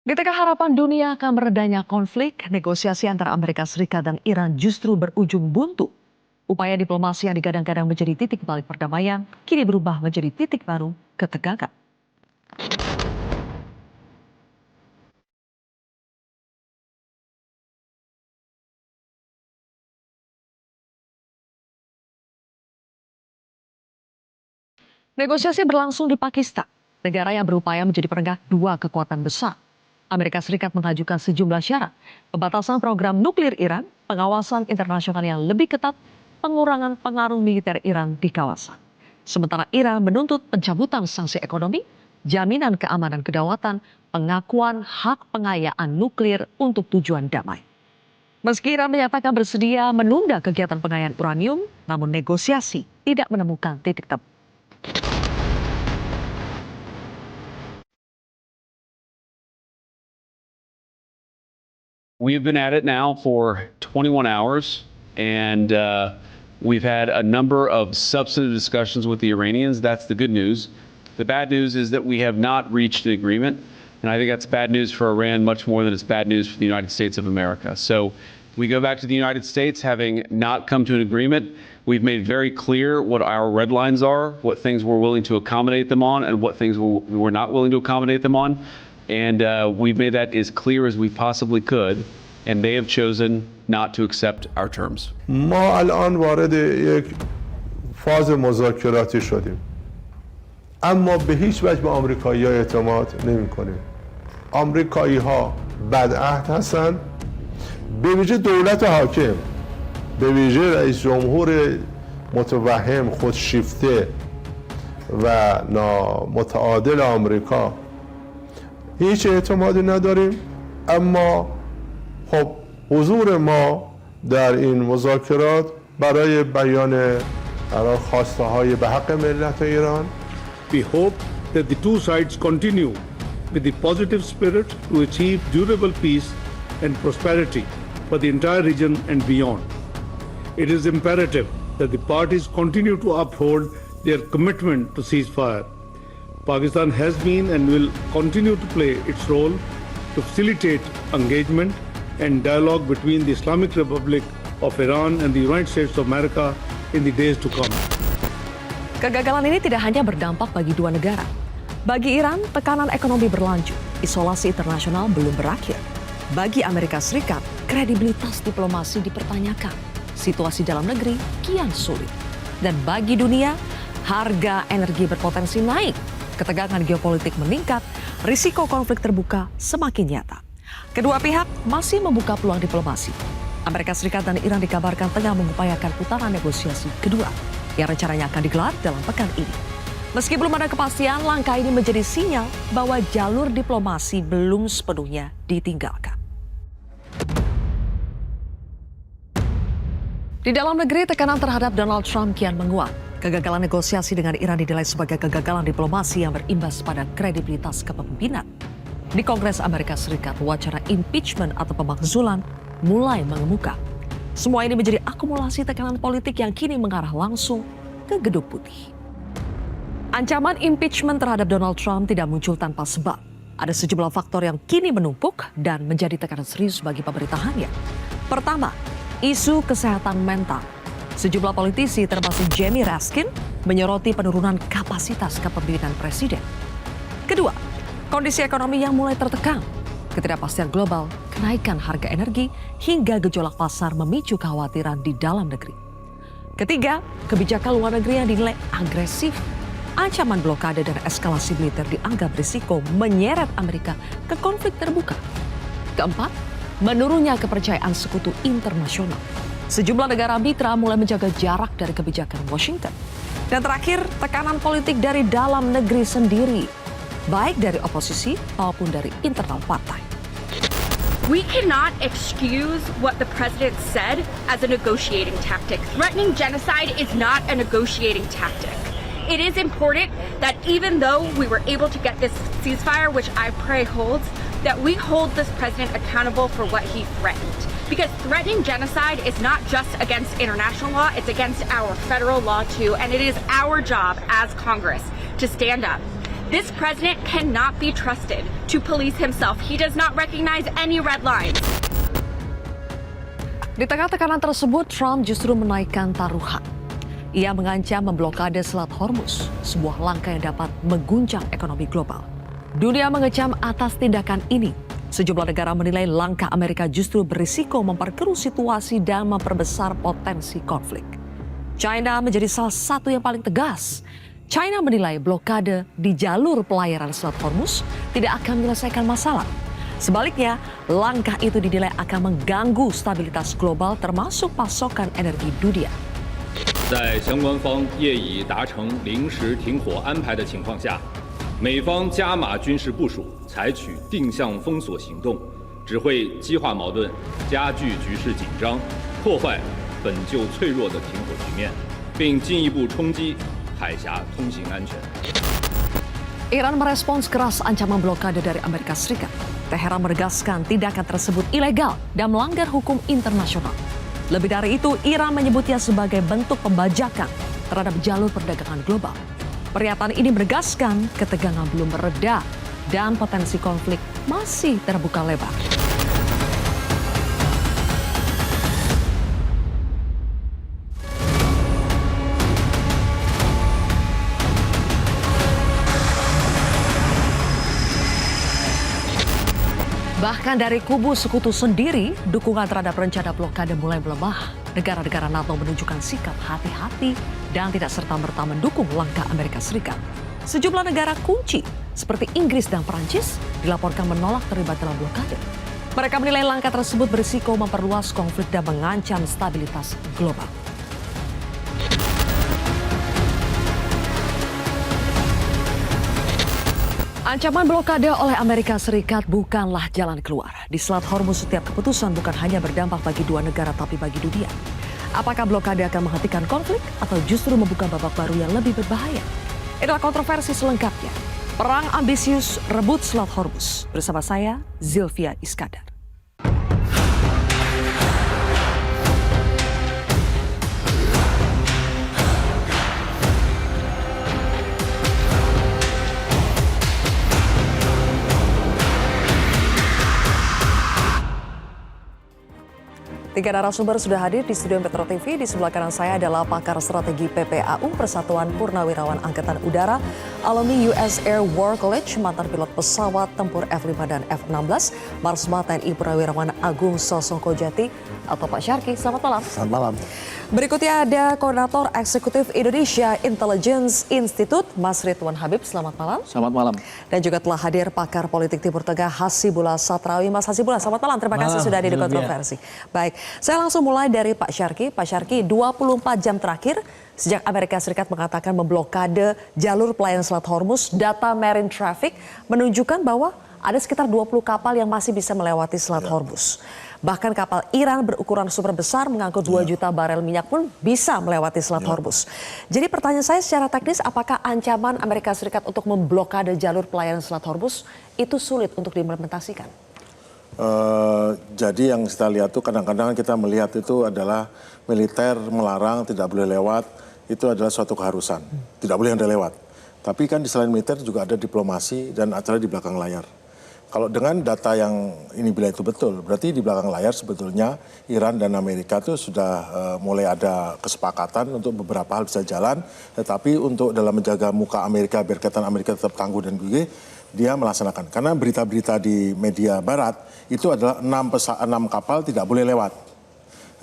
Di tengah harapan dunia akan meredanya konflik, negosiasi antara Amerika Serikat dan Iran justru berujung buntu. Upaya diplomasi yang digadang-gadang menjadi titik balik perdamaian, kini berubah menjadi titik baru ketegangan. Negosiasi berlangsung di Pakistan, negara yang berupaya menjadi penengah dua kekuatan besar. Amerika Serikat mengajukan sejumlah syarat, pembatasan program nuklir Iran, pengawasan internasional yang lebih ketat, pengurangan pengaruh militer Iran di kawasan. Sementara Iran menuntut pencabutan sanksi ekonomi, jaminan keamanan kedaulatan, pengakuan hak pengayaan nuklir untuk tujuan damai. Meski Iran menyatakan bersedia menunda kegiatan pengayaan uranium, namun negosiasi tidak menemukan titik temu. We've been at it now for 21 hours, and we've had a number of substantive discussions with the Iranians. That's the good news. The bad news is that we have not reached an agreement, and I think that's bad news for Iran much more than it's bad news for the United States of America. So we go back to the United States having not come to an agreement. We've made very clear what our red lines are, what things we're willing to accommodate them on, and what things we're not willing to accommodate them on. And we've made that as clear as we possibly could, and they have chosen not to accept our terms. ما الان وارد یک فاز مذاکراتی شدیم، اما به هیچ وجه به آمریکایی‌ها اعتماد نمی‌کنیم. آمریکایی‌ها بدعهد هستند، به ویژه دولت حاکم، به ویژه رئیس جمهور متوهم، خودشیفته و نامتعادل آمریکا هیچ اعتمادی نداریم. اما خب حضور ما در این مذاکرات برای بیان خواسته های به حق ملت ایران. We hope that the two sides continue with the positive spirit to achieve durable peace and prosperity for the entire region and beyond. It is imperative that the parties continue to uphold their commitment to ceasefire. Pakistan has been and will continue to play its role to facilitate engagement and dialogue between the Islamic Republic of Iran and the United States of America in the days to come. Kegagalan ini tidak hanya berdampak bagi dua negara. Bagi Iran, tekanan ekonomi berlanjut, isolasi internasional belum berakhir. Bagi Amerika Serikat, kredibilitas diplomasi dipertanyakan. Situasi dalam negeri kian sulit. Dan bagi dunia, harga energi berpotensi naik. Ketegangan geopolitik meningkat, risiko konflik terbuka semakin nyata. Kedua pihak masih membuka peluang diplomasi. Amerika Serikat dan Iran dikabarkan tengah mengupayakan putaran negosiasi kedua yang rencananya akan digelar dalam pekan ini. Meski belum ada kepastian, langkah ini menjadi sinyal bahwa jalur diplomasi belum sepenuhnya ditinggalkan. Di dalam negeri, tekanan terhadap Donald Trump kian menguat. Kegagalan negosiasi dengan Iran dinilai sebagai kegagalan diplomasi yang berimbas pada kredibilitas kepemimpinan. Di Kongres Amerika Serikat, wacana impeachment atau pemakzulan mulai mengemuka. Semua ini menjadi akumulasi tekanan politik yang kini mengarah langsung ke Gedung Putih. Ancaman impeachment terhadap Donald Trump tidak muncul tanpa sebab. Ada sejumlah faktor yang kini menumpuk dan menjadi tekanan serius bagi pemerintahannya. Pertama, isu kesehatan mental. Sejumlah politisi termasuk Jamie Raskin menyoroti penurunan kapasitas kepemimpinan presiden. Kedua, kondisi ekonomi yang mulai tertekan. Ketidakpastian global, kenaikan harga energi, hingga gejolak pasar memicu kekhawatiran di dalam negeri. Ketiga, kebijakan luar negeri yang dinilai agresif. Ancaman blokade dan eskalasi militer dianggap risiko menyeret Amerika ke konflik terbuka. Keempat, menurunnya kepercayaan sekutu internasional. Sejumlah negara mitra mulai menjaga jarak dari kebijakan Washington. Dan terakhir, tekanan politik dari dalam negeri sendiri, baik dari oposisi maupun dari internal partai. We cannot excuse what the president said as a negotiating tactic. Threatening genocide is not a negotiating tactic. It is important that even though we were able to get this ceasefire, which I pray holds, that we hold this president accountable for what he threatened. Because threatening genocide is not just against international law, it's against our federal law too, and it is our job as Congress to stand up This president cannot be trusted to police himself. He does not recognize any red lines. Di tengah tekanan tersebut, Trump justru menaikkan taruhan. Ia mengancam memblokade Selat Hormuz, sebuah langkah yang dapat mengguncang ekonomi global. Dunia mengecam atas tindakan ini. Sejumlah negara menilai langkah Amerika justru berisiko memperkeruh situasi dan memperbesar potensi konflik. China menjadi salah satu yang paling tegas. China menilai blokade di jalur pelayaran Selat Hormuz tidak akan menyelesaikan masalah. Sebaliknya, langkah itu dinilai akan mengganggu stabilitas global termasuk pasokan energi dunia. 在相关方业已达成临时停火安排的情况下，美方加码军事部署，采取定向封锁行动，只会激化矛盾，加剧局势紧张，破坏本就脆弱的停火局面，并进一步冲击海峡通行安全。 Iran merespons keras ancaman blokade dari Amerika Serikat. Teheran menegaskan tindakan tersebut ilegal dan melanggar hukum internasional. Lebih dari itu, Iran menyebutnya sebagai bentuk pembajakan terhadap jalur perdagangan global. Pernyataan ini menegaskan ketegangan belum mereda dan potensi konflik masih terbuka lebar. Bahkan dari kubu sekutu sendiri, dukungan terhadap rencana blokade mulai melemah. Negara-negara NATO menunjukkan sikap hati-hati dan tidak serta-merta mendukung langkah Amerika Serikat. Sejumlah negara kunci seperti Inggris dan Prancis dilaporkan menolak terlibat dalam blokade. Mereka menilai langkah tersebut berisiko memperluas konflik dan mengancam stabilitas global. Ancaman blokade oleh Amerika Serikat bukanlah jalan keluar. Di Selat Hormuz setiap keputusan bukan hanya berdampak bagi dua negara tapi bagi dunia. Apakah blokade akan menghentikan konflik atau justru membuka babak baru yang lebih berbahaya? Itulah kontroversi selengkapnya. Perang ambisius rebut Selat Hormuz. Bersama saya, Zilvia Iskandar. Tiga narasumber sudah hadir di studio Metro TV. Di sebelah kanan saya adalah pakar strategi PPAU, Persatuan Purnawirawan Angkatan Udara, alumni US Air War College, mantan pilot pesawat tempur F-5 dan F-16, Marsma TNI Purnawirawan Agung Sosongko Jati, atau Pak Syarki. Selamat malam. Selamat malam. Berikutnya ada Koordinator Eksekutif Indonesia Intelligence Institute, Mas Ridwan Habib. Selamat malam. Selamat malam. Dan juga telah hadir pakar politik Timur Tengah Hasibullah Satrawi. Mas Hasibullah, selamat malam. Terima kasih sudah hadir di kontroversi. Baik, saya langsung mulai dari Pak Syarki. Pak Syarki, 24 jam terakhir sejak Amerika Serikat mengatakan memblokade jalur pelayaran Selat Hormuz, data marine traffic menunjukkan bahwa ada sekitar 20 kapal yang masih bisa melewati Selat Hormuz. Bahkan kapal Iran berukuran super besar mengangkut 2 juta barel minyak pun bisa melewati Selat Hormuz. Jadi pertanyaan saya secara teknis, apakah ancaman Amerika Serikat untuk memblokade jalur pelayaran Selat Hormuz itu sulit untuk diimplementasikan? Jadi yang kita lihat tuh kadang-kadang kita melihat itu adalah militer melarang tidak boleh lewat, itu adalah suatu keharusan. Tidak boleh Anda lewat. Tapi kan di selain militer juga ada diplomasi dan acara di belakang layar. Kalau dengan data yang ini bila itu betul, berarti di belakang layar sebetulnya Iran dan Amerika itu sudah mulai ada kesepakatan untuk beberapa hal bisa jalan, tetapi untuk dalam menjaga muka Amerika, berkaitan Amerika tetap tangguh dan gigih, dia melaksanakan. Karena berita-berita di media barat itu adalah 6 kapal tidak boleh lewat.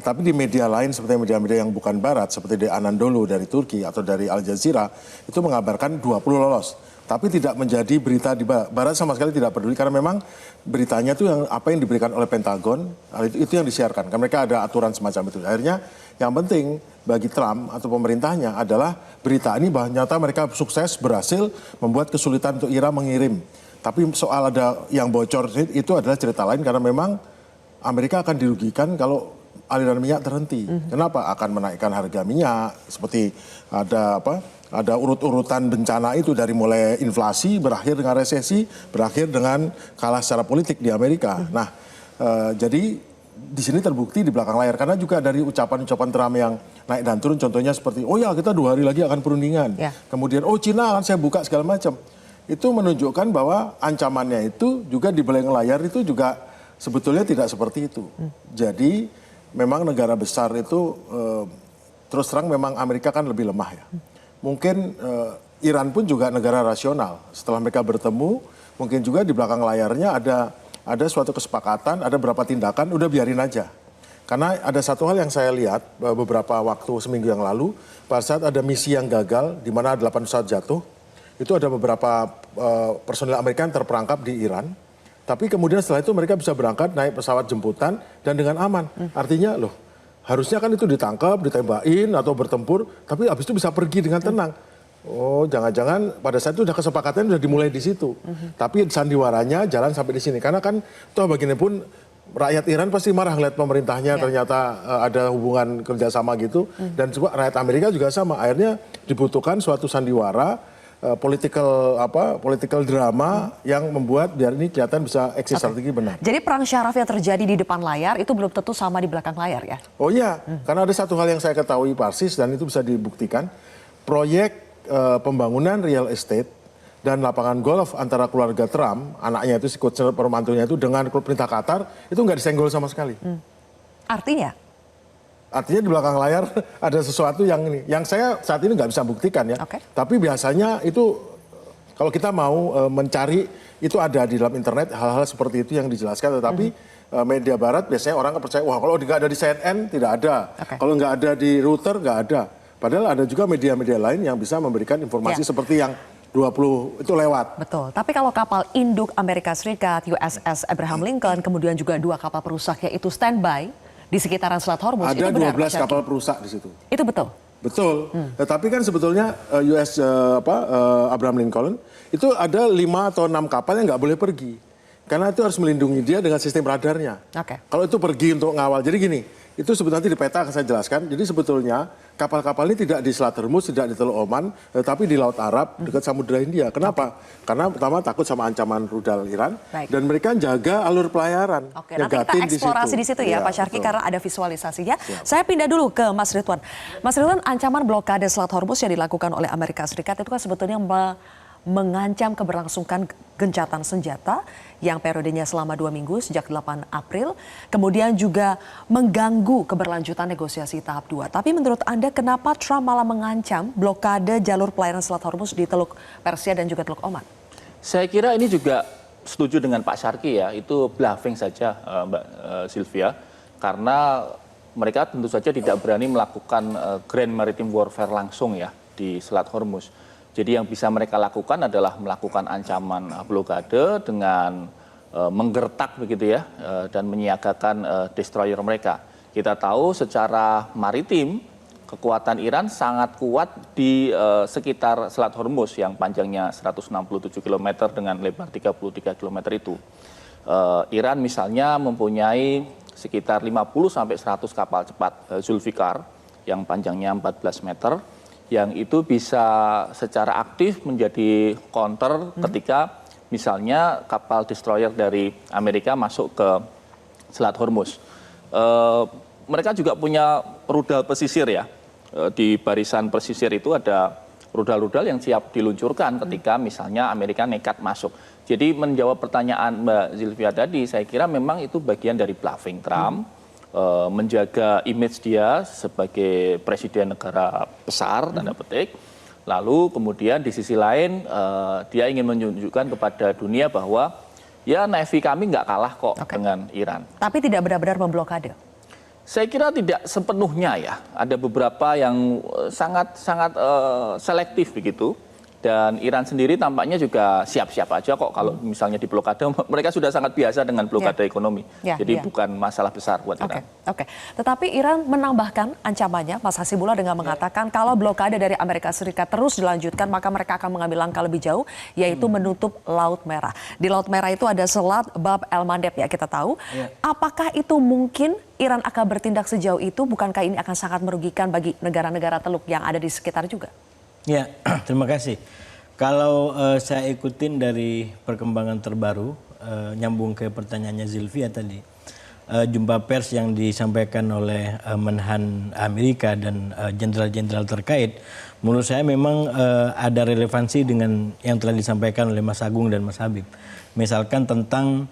Tapi di media lain seperti media-media yang bukan barat, seperti di Anadolu dari Turki atau dari Al Jazeera, itu mengabarkan 20 lolos. Tapi tidak menjadi berita di barat, sama sekali tidak peduli karena memang beritanya itu yang apa yang diberikan oleh Pentagon itu yang disiarkan. Karena mereka ada aturan semacam itu. Akhirnya yang penting bagi Trump atau pemerintahnya adalah berita ini bahwa nyata mereka sukses berhasil membuat kesulitan untuk Iran mengirim. Tapi soal ada yang bocor itu adalah cerita lain karena memang Amerika akan dirugikan kalau aliran minyak terhenti. Kenapa? Akan menaikkan harga minyak seperti ada urut-urutan bencana itu dari mulai inflasi, berakhir dengan resesi, berakhir dengan kalah secara politik di Amerika. Nah, jadi di sini terbukti di belakang layar karena juga dari ucapan-ucapan Trump yang naik dan turun, contohnya seperti oh ya kita 2 hari lagi akan perundingan, kemudian oh Cina akan saya buka segala macam. itu menunjukkan bahwa ancamannya itu juga di belakang layar itu juga sebetulnya tidak seperti itu. Jadi memang negara besar itu terus terang memang Amerika kan lebih lemah ya. Mungkin Iran pun juga negara rasional. Setelah mereka bertemu, mungkin juga di belakang layarnya ada suatu kesepakatan, ada beberapa tindakan, udah biarin aja. Karena ada satu hal yang saya lihat beberapa waktu seminggu yang lalu, pada saat ada misi yang gagal, di mana 8 pesawat jatuh, itu ada beberapa personil Amerika yang terperangkap di Iran. Tapi kemudian setelah itu mereka bisa berangkat naik pesawat jemputan dan dengan aman. Artinya loh, harusnya kan itu ditangkap, ditembakin atau bertempur, tapi habis itu bisa pergi dengan tenang. Oh, jangan-jangan pada saat itu udah kesepakatan udah dimulai di situ. Tapi sandiwaranya jalan sampai di sini. Karena kan toh bagaimanapun rakyat Iran pasti marah ngeliat pemerintahnya ternyata ada hubungan kerjasama gitu. Dan juga rakyat Amerika juga sama. Akhirnya dibutuhkan suatu sandiwara political drama yang membuat biar ini kelihatan bisa eksis strategi benar. Jadi perang syaraf yang terjadi di depan layar itu belum tentu sama di belakang layar ya? Oh iya, karena ada satu hal yang saya ketahui persis dan itu bisa dibuktikan. Proyek pembangunan real estate dan lapangan golf antara keluarga Trump, anaknya itu si permantunya itu dengan klub perintah Qatar, itu nggak disenggol sama sekali. Artinya di belakang layar ada sesuatu yang ini, yang saya saat ini nggak bisa buktikan ya. Tapi biasanya itu kalau kita mau mencari itu ada di dalam internet hal-hal seperti itu yang dijelaskan. Tetapi media Barat biasanya orang percaya wah kalau nggak ada di CNN tidak ada, kalau nggak ada di Reuters nggak ada. Padahal ada juga media-media lain yang bisa memberikan informasi seperti yang 20 itu lewat. Betul. Tapi kalau kapal induk Amerika Serikat USS Abraham Lincoln kemudian juga 2 kapal perusak yaitu standby di sekitaran Selat Hormuz. Ada 12 kapal perusak di situ. Itu betul? Betul. Tetapi kan sebetulnya Abraham Lincoln itu ada 5 atau 6 kapal yang nggak boleh pergi. Karena itu harus melindungi dia dengan sistem radarnya. Kalau itu pergi untuk ngawal. Jadi gini, itu sebetulnya nanti di peta akan saya jelaskan. Jadi sebetulnya kapal-kapal ini tidak di Selat Hormuz, tidak di Teluk Oman, tetapi di Laut Arab dekat Samudra Hindia. Kenapa? Karena pertama takut sama ancaman rudal Iran dan mereka jaga alur pelayaran. Nanti kita eksplorasi di situ ya Pak Syarki karena ada visualisasinya. Saya pindah dulu ke Mas Ridwan. Mas Ridwan, ancaman blokade Selat Hormuz yang dilakukan oleh Amerika Serikat itu kan sebetulnya mengancam keberlangsungan gencatan senjata yang periodenya selama 2 minggu sejak 8 April. Kemudian juga mengganggu keberlanjutan negosiasi tahap 2. Tapi menurut Anda kenapa Trump malah mengancam blokade jalur pelayaran Selat Hormuz di Teluk Persia dan juga Teluk Oman? Saya kira ini juga setuju dengan Pak Syarki ya, itu bluffing saja Mbak Sylvia. Karena mereka tentu saja tidak berani melakukan grand maritime warfare langsung ya di Selat Hormuz. Jadi yang bisa mereka lakukan adalah melakukan ancaman blokade dengan menggertak begitu ya dan menyiagakan destroyer mereka. Kita tahu secara maritim kekuatan Iran sangat kuat di sekitar Selat Hormuz yang panjangnya 167 km dengan lebar 33 km itu. Iran misalnya mempunyai sekitar 50 sampai 100 kapal cepat Zulfikar yang panjangnya 14 meter. Yang itu bisa secara aktif menjadi counter ketika misalnya kapal destroyer dari Amerika masuk ke Selat Hormuz. Mereka juga punya rudal pesisir ya. Di barisan pesisir itu ada rudal-rudal yang siap diluncurkan ketika misalnya Amerika nekat masuk. Jadi menjawab pertanyaan Mbak Sylvia tadi, saya kira memang itu bagian dari bluffing Trump. Menjaga image dia sebagai presiden negara besar, tanda petik. Lalu kemudian di sisi lain dia ingin menunjukkan kepada dunia bahwa ya Navy kami nggak kalah kok dengan Iran. Tapi tidak benar-benar memblokade? Saya kira tidak sepenuhnya ya. Ada beberapa yang sangat selektif begitu. Dan Iran sendiri tampaknya juga siap-siap aja kok kalau misalnya di blokade. Mereka sudah sangat biasa dengan blokade ekonomi. Jadi bukan masalah besar buat Iran. Tetapi Iran menambahkan ancamannya, Mas Hasibullah, dengan mengatakan kalau blokade dari Amerika Serikat terus dilanjutkan, maka mereka akan mengambil langkah lebih jauh, yaitu menutup Laut Merah. Di Laut Merah itu ada Selat Bab el-Mandeb ya, kita tahu. Apakah itu mungkin Iran akan bertindak sejauh itu? Bukankah ini akan sangat merugikan bagi negara-negara teluk yang ada di sekitar juga? Ya, terima kasih. Kalau saya ikutin dari perkembangan terbaru, nyambung ke pertanyaannya Sylvia tadi, jumpa pers yang disampaikan oleh Menhan Amerika dan jenderal-jenderal terkait, menurut saya memang ada relevansi dengan yang telah disampaikan oleh Mas Agung dan Mas Habib. Misalkan tentang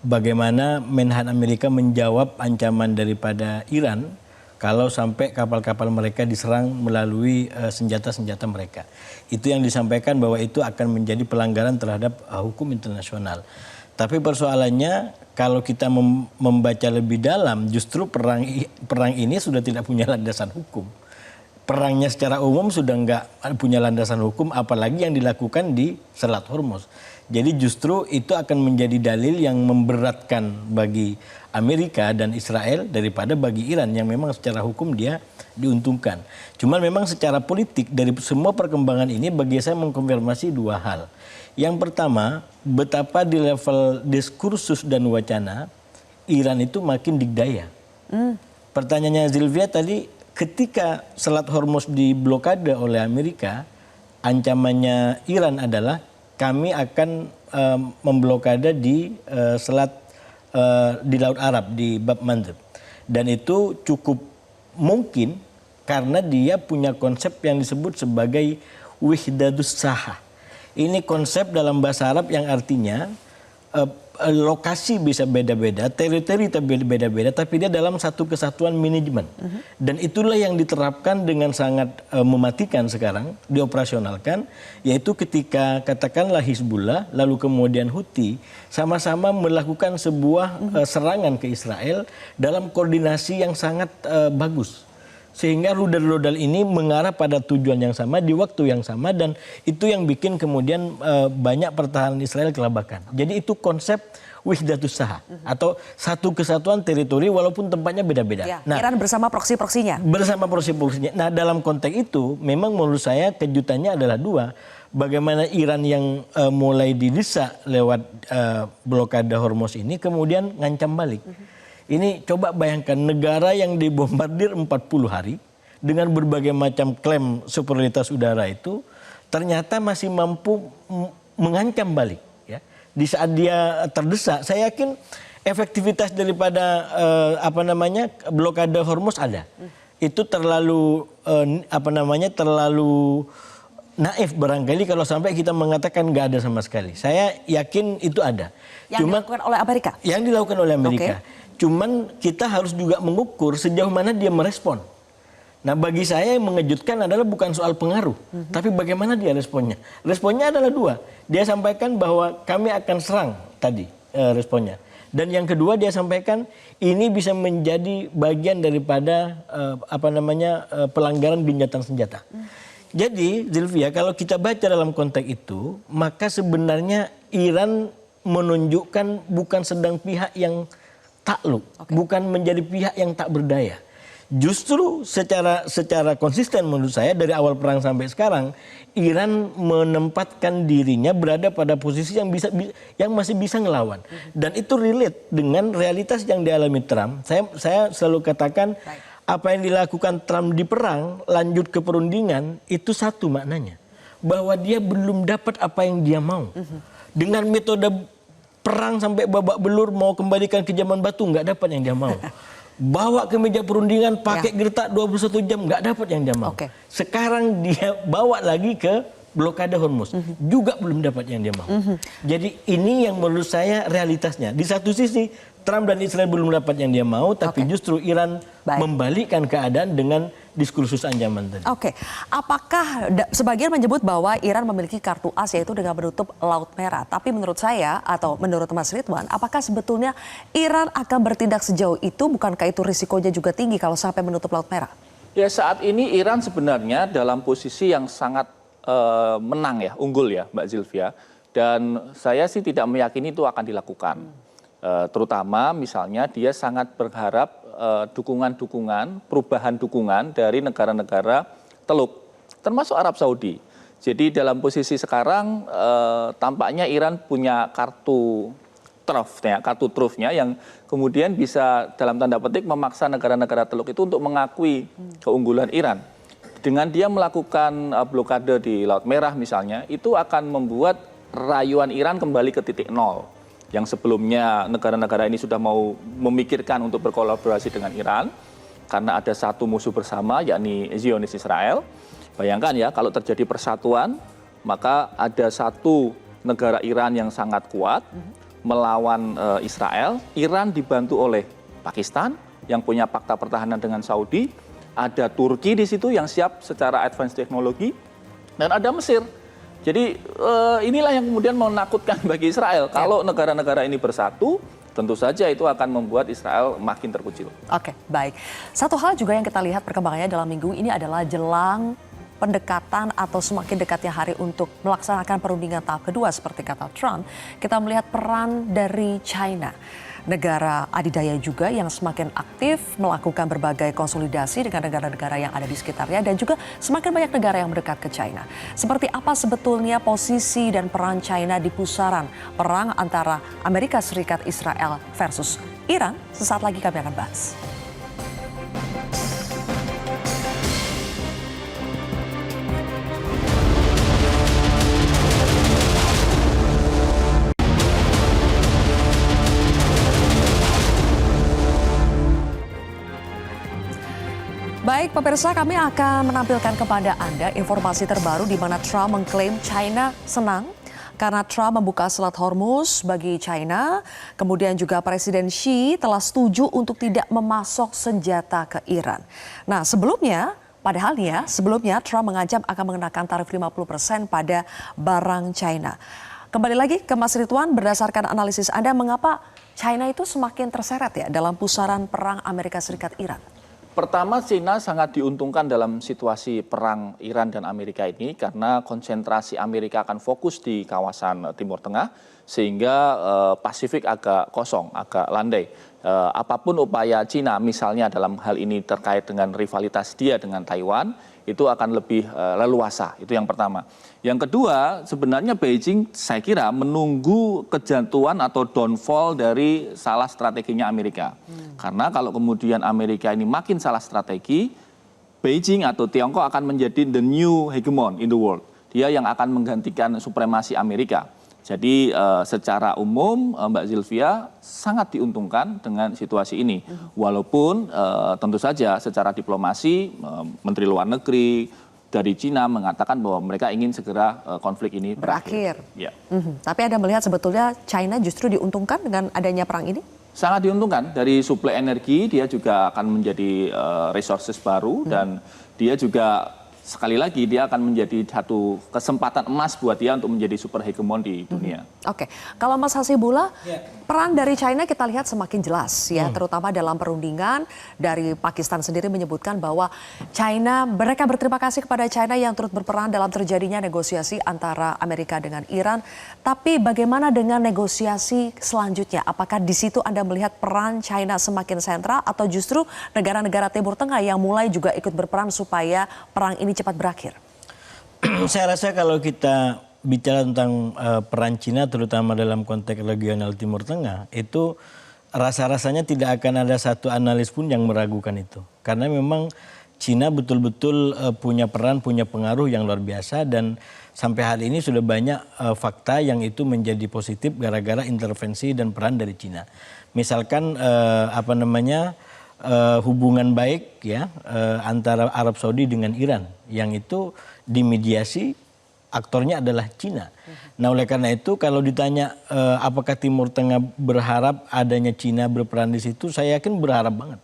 bagaimana Menhan Amerika menjawab ancaman daripada Iran kalau sampai kapal-kapal mereka diserang melalui senjata-senjata mereka. Itu yang disampaikan bahwa itu akan menjadi pelanggaran terhadap hukum internasional. Tapi persoalannya kalau kita membaca lebih dalam, justru perang ini sudah tidak punya landasan hukum. Perangnya secara umum sudah nggak punya landasan hukum, apalagi yang dilakukan di Selat Hormuz. Jadi justru itu akan menjadi dalil yang memberatkan bagi Amerika dan Israel daripada bagi Iran yang memang secara hukum dia diuntungkan. Cuman memang secara politik dari semua perkembangan ini bagi saya mengkonfirmasi dua hal. Yang pertama, betapa di level diskursus dan wacana Iran itu makin digdaya. Pertanyaannya Zilvia tadi, ketika Selat Hormuz diblokade oleh Amerika, ancamannya Iran adalah kami akan memblokade di di Laut Arab, di Bab Mandeb. Dan itu cukup mungkin karena dia punya konsep yang disebut sebagai wihdadus saha. Ini konsep dalam bahasa Arab yang artinya lokasi bisa beda-beda, teritori beda-beda, tapi dia dalam satu kesatuan manajemen. Dan itulah yang diterapkan dengan sangat mematikan sekarang, dioperasionalkan, yaitu ketika katakanlah Hizbullah, lalu kemudian Houthi, sama-sama melakukan sebuah serangan ke Israel dalam koordinasi yang sangat bagus. Sehingga rudal-rudal ini mengarah pada tujuan yang sama di waktu yang sama, dan itu yang bikin kemudian banyak pertahanan Israel kelabakan. Jadi itu konsep wihdatus saha atau satu kesatuan teritori walaupun tempatnya beda-beda. Ya, nah, Iran bersama proksi-proksinya. Bersama proksi-proksinya. Nah, dalam konteks itu memang menurut saya kejutannya adalah dua. Bagaimana Iran yang mulai didesak lewat blokade Hormuz ini kemudian ngancam balik. Ini coba bayangkan negara yang dibombardir 40 hari dengan berbagai macam klaim superioritas udara itu ternyata masih mampu mengancam balik. Ya. Di saat dia terdesak, saya yakin efektivitas daripada blokade Hormuz ada. Itu terlalu terlalu naif barangkali kalau sampai kita mengatakan nggak ada sama sekali. Saya yakin itu ada. Yang dilakukan oleh Amerika? Yang dilakukan oleh Amerika. Okay. Cuman kita harus juga mengukur sejauh mana dia merespon. Nah, bagi saya yang mengejutkan adalah bukan soal pengaruh, tapi bagaimana dia responnya. Responnya adalah dua. Dia sampaikan bahwa kami akan serang tadi responnya. Dan yang kedua dia sampaikan ini bisa menjadi bagian daripada pelanggaran gencatan senjata. Jadi, Zilvia, kalau kita baca dalam konteks itu, maka sebenarnya Iran menunjukkan bukan sedang pihak yang takluk, bukan menjadi pihak yang tak berdaya. Justru secara konsisten menurut saya dari awal perang sampai sekarang, Iran menempatkan dirinya berada pada posisi yang masih bisa ngelawan. Dan itu relate dengan realitas yang dialami Trump. Saya selalu katakan apa yang dilakukan Trump di perang lanjut ke perundingan itu satu maknanya, bahwa dia belum dapat apa yang dia mau. Dengan metode perang sampai babak belur mau kembalikan ke zaman batu nggak dapat yang dia mau. Bawa ke meja perundingan pakai gertak 21 jam nggak dapat yang dia mau. Sekarang dia bawa lagi ke blokade Hormuz juga belum dapat yang dia mau. Jadi ini yang menurut saya realitasnya. Di satu sisi Trump dan Israel belum dapat yang dia mau, tapi justru Iran membalikkan keadaan dengan diskursus ancaman tadi. Apakah sebagian menyebut bahwa Iran memiliki kartu as yaitu dengan menutup Laut Merah. Tapi menurut saya atau menurut Mas Ridwan, apakah sebetulnya Iran akan bertindak sejauh itu? Bukankah itu risikonya juga tinggi kalau sampai menutup Laut Merah? Ya, saat ini Iran sebenarnya dalam posisi yang sangat menang ya, unggul ya Mbak Zilvia. Dan saya sih tidak meyakini itu akan dilakukan. Terutama misalnya dia sangat berharap dukungan-dukungan, perubahan dukungan dari negara-negara Teluk, termasuk Arab Saudi. Jadi dalam posisi sekarang tampaknya Iran punya kartu trufnya yang kemudian bisa dalam tanda petik memaksa negara-negara Teluk itu untuk mengakui keunggulan Iran. Dengan dia melakukan blokade di Laut Merah misalnya, itu akan membuat rayuan Iran kembali ke titik nol. yang sebelumnya negara-negara ini sudah mau memikirkan untuk berkolaborasi dengan Iran karena ada satu musuh bersama, yakni Zionis Israel. Bayangkan ya, kalau terjadi persatuan, maka ada satu negara Iran yang sangat kuat melawan Israel. Iran dibantu oleh Pakistan yang punya fakta pertahanan dengan Saudi, ada Turki di situ yang siap secara advance teknologi, dan ada Mesir. Jadi inilah yang kemudian menakutkan bagi Israel. Kalau negara-negara ini bersatu, tentu saja itu akan membuat Israel makin terkucil. Oke, baik. Satu hal juga yang kita lihat perkembangannya dalam minggu ini adalah jelang pendekatan atau semakin dekatnya hari untuk melaksanakan perundingan tahap kedua seperti kata Trump, kita melihat peran dari China. Negara adidaya juga yang semakin aktif melakukan berbagai konsolidasi dengan negara-negara yang ada di sekitarnya dan juga semakin banyak negara yang mendekat ke China. Seperti apa sebetulnya posisi dan peran China di pusaran perang antara Amerika Serikat Israel versus Iran? Sesaat lagi kami akan bahas. Baik, pemirsa, kami akan menampilkan kepada Anda informasi terbaru di mana Trump mengklaim China senang karena Trump membuka Selat Hormuz bagi China. Kemudian juga Presiden Xi telah setuju untuk tidak memasok senjata ke Iran. Nah, sebelumnya Trump mengancam akan mengenakan tarif 50% pada barang China. Kembali lagi ke Mas Ridwan, berdasarkan analisis Anda, mengapa China itu semakin terseret ya dalam pusaran perang Amerika Serikat-Iran? Pertama, China sangat diuntungkan dalam situasi perang Iran dan Amerika ini karena konsentrasi Amerika akan fokus di kawasan Timur Tengah sehingga Pasifik agak kosong, agak landai. Apapun upaya China misalnya dalam hal ini terkait dengan rivalitas dia dengan Taiwan, itu akan lebih leluasa, itu yang pertama. Yang kedua, sebenarnya Beijing saya kira menunggu kejatuhan atau downfall dari salah strateginya Amerika. Karena kalau kemudian Amerika ini makin salah strategi, Beijing atau Tiongkok akan menjadi the new hegemon in the world. Dia yang akan menggantikan supremasi Amerika. Jadi secara umum Mbak Zilvia sangat diuntungkan dengan situasi ini. Walaupun tentu saja secara diplomasi Menteri Luar Negeri dari Cina mengatakan bahwa mereka ingin segera konflik ini berakhir. Ya. Tapi Anda melihat sebetulnya China justru diuntungkan dengan adanya perang ini? Sangat diuntungkan. Dari suplai energi dia juga akan menjadi resources baru dan dia juga sekali lagi dia akan menjadi satu kesempatan emas buat dia untuk menjadi super hegemon di dunia. Oke, kalau Mas Hasibullah, peran dari China kita lihat semakin jelas ya, terutama dalam perundingan. Dari Pakistan sendiri menyebutkan bahwa mereka berterima kasih kepada China yang turut berperan dalam terjadinya negosiasi antara Amerika dengan Iran. Tapi bagaimana dengan negosiasi selanjutnya? Apakah di situ Anda melihat peran China semakin sentral atau justru negara-negara Timur Tengah yang mulai juga ikut berperan supaya perang ini cepat berakhir? Saya rasa kalau kita bicara tentang peran Cina terutama dalam konteks regional Timur Tengah, itu rasa-rasanya tidak akan ada satu analis pun yang meragukan itu. Karena memang Cina betul-betul punya peran, punya pengaruh yang luar biasa dan sampai hari ini sudah banyak fakta yang itu menjadi positif gara-gara intervensi dan peran dari Cina. Misalkan hubungan baik ya antara Arab Saudi dengan Iran yang itu dimediasi aktornya adalah Cina. Nah, oleh karena itu kalau ditanya apakah Timur Tengah berharap adanya Cina berperan di situ, saya yakin berharap banget.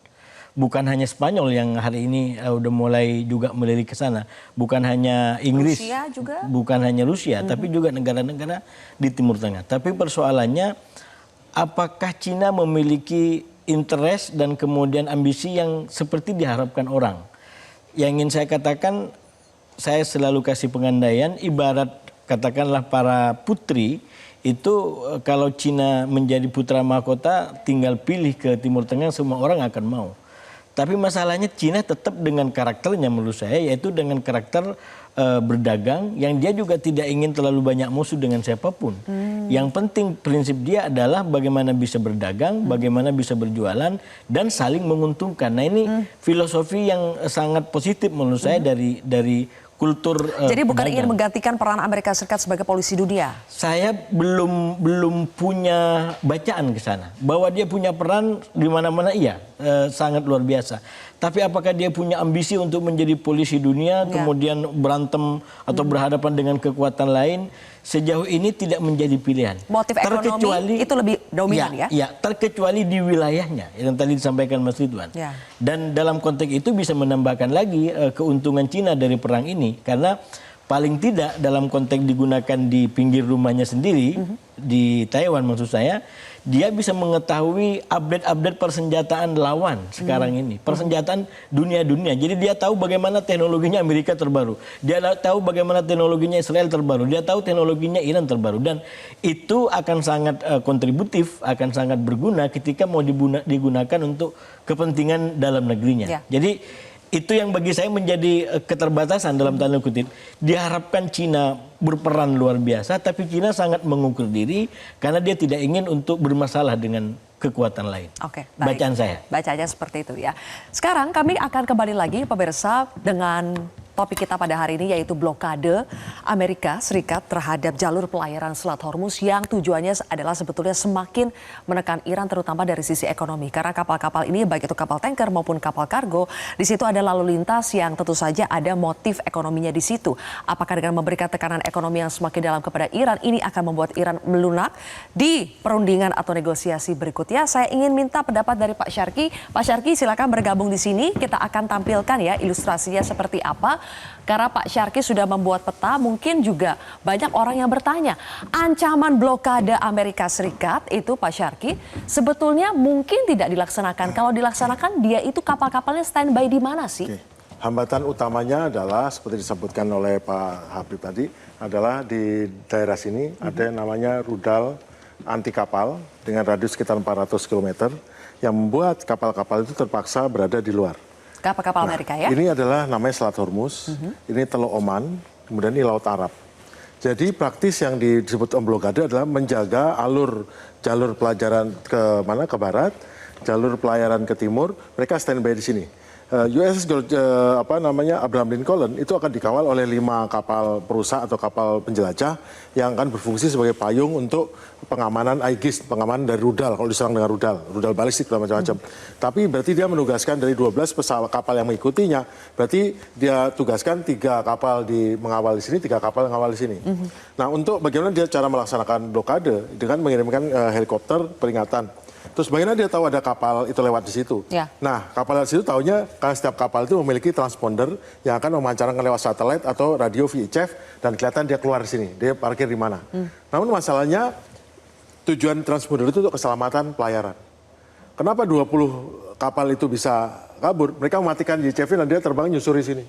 Bukan hanya Spanyol yang hari ini udah mulai juga melirik ke sana, bukan hanya Inggris, Rusia juga? Bukan hanya Rusia, tapi juga negara-negara di Timur Tengah. Tapi persoalannya apakah Cina memiliki interest dan kemudian ambisi yang seperti diharapkan orang. Yang ingin saya katakan, saya selalu kasih pengandaian, ibarat katakanlah para putri, itu kalau Cina menjadi putra mahkota, tinggal pilih ke Timur Tengah, semua orang akan mau. Tapi masalahnya Cina tetap dengan karakternya menurut saya, yaitu dengan karakter berdagang yang dia juga tidak ingin terlalu banyak musuh dengan siapapun. Yang penting prinsip dia adalah bagaimana bisa berdagang, bagaimana bisa berjualan dan saling menguntungkan. Nah, ini filosofi yang sangat positif menurut saya dari kultur. Jadi bukan dagang. ingin menggantikan peran Amerika Serikat sebagai polisi dunia. Saya belum punya bacaan ke sana. Bahwa dia punya peran di mana-mana iya, sangat luar biasa. Tapi apakah dia punya ambisi untuk menjadi polisi dunia, kemudian berantem atau berhadapan dengan kekuatan lain? Sejauh ini tidak menjadi pilihan. Motif ekonomi itu lebih dominan ya? Ya, terkecuali di wilayahnya yang tadi disampaikan Mas Ridwan. Ya. Dan dalam konteks itu bisa menambahkan lagi keuntungan Cina dari perang ini, karena paling tidak dalam konteks digunakan di pinggir rumahnya sendiri, di Taiwan maksud saya, dia bisa mengetahui update-update persenjataan lawan sekarang ini. Persenjataan dunia-dunia. Jadi dia tahu bagaimana teknologinya Amerika terbaru. Dia tahu bagaimana teknologinya Israel terbaru. Dia tahu teknologinya Iran terbaru. Dan itu akan sangat kontributif, akan sangat berguna ketika mau digunakan untuk kepentingan dalam negerinya. Ya. Jadi itu yang bagi saya menjadi keterbatasan dalam tanda kutip. Diharapkan Cina berperan luar biasa, tapi Cina sangat mengukur diri karena dia tidak ingin untuk bermasalah dengan kekuatan lain. Oke, baik. Bacaan saya. Bacanya seperti itu ya. Sekarang kami akan kembali lagi pemirsa dengan topik kita pada hari ini, yaitu blokade Amerika Serikat terhadap jalur pelayaran Selat Hormuz yang tujuannya adalah sebetulnya semakin menekan Iran, terutama dari sisi ekonomi. Karena kapal-kapal ini, baik itu kapal tanker maupun kapal kargo, di situ ada lalu lintas yang tentu saja ada motif ekonominya di situ. Apakah dengan memberikan tekanan ekonomi yang semakin dalam kepada Iran, ini akan membuat Iran melunak di perundingan atau negosiasi berikutnya? Saya ingin minta pendapat dari Pak Syarki. Pak Syarki, silakan bergabung di sini. Kita akan tampilkan ya ilustrasinya seperti apa. Karena Pak Syarki sudah membuat peta, mungkin juga banyak orang yang bertanya, ancaman blokade Amerika Serikat itu Pak Syarki sebetulnya mungkin tidak dilaksanakan. Kalau dilaksanakan, dia itu kapal-kapalnya standby di mana sih? Oke. Hambatan utamanya adalah seperti disebutkan oleh Pak Habib tadi, adalah di daerah sini ada yang namanya rudal anti kapal dengan radius sekitar 400 km yang membuat kapal-kapal itu terpaksa berada di luar. Kapal-kapal Amerika ya? Ini adalah namanya Selat Hormuz, ini Teluk Oman, kemudian ini Laut Arab. Jadi praktis yang disebut blokade adalah menjaga jalur pelayaran ke mana, ke barat, jalur pelayaran ke timur, mereka standby di sini. USS Abraham Lincoln itu akan dikawal oleh 5 kapal perusak atau kapal penjelajah yang akan berfungsi sebagai payung untuk pengamanan Aegis, pengamanan dari rudal kalau diserang dengan rudal balistik dan macam-macam. Tapi berarti dia menugaskan dari 12 pesawat kapal yang mengikutinya, berarti dia tugaskan 3 kapal mengawal di sini, 3 kapal yang mengawal di sini. Nah, untuk bagaimana dia cara melaksanakan blokade dengan mengirimkan helikopter peringatan. Terus bagaimana dia tahu ada kapal itu lewat di situ? Ya. Nah, kapal di situ tahunya karena setiap kapal itu memiliki transponder yang akan memancarkan lewat satelit atau radio VHF dan kelihatan dia keluar di sini, dia parkir di mana. Namun masalahnya tujuan transponder itu untuk keselamatan pelayaran. Kenapa 20 kapal itu bisa kabur? Mereka mematikan VHF dan dia terbang nyusuri sini.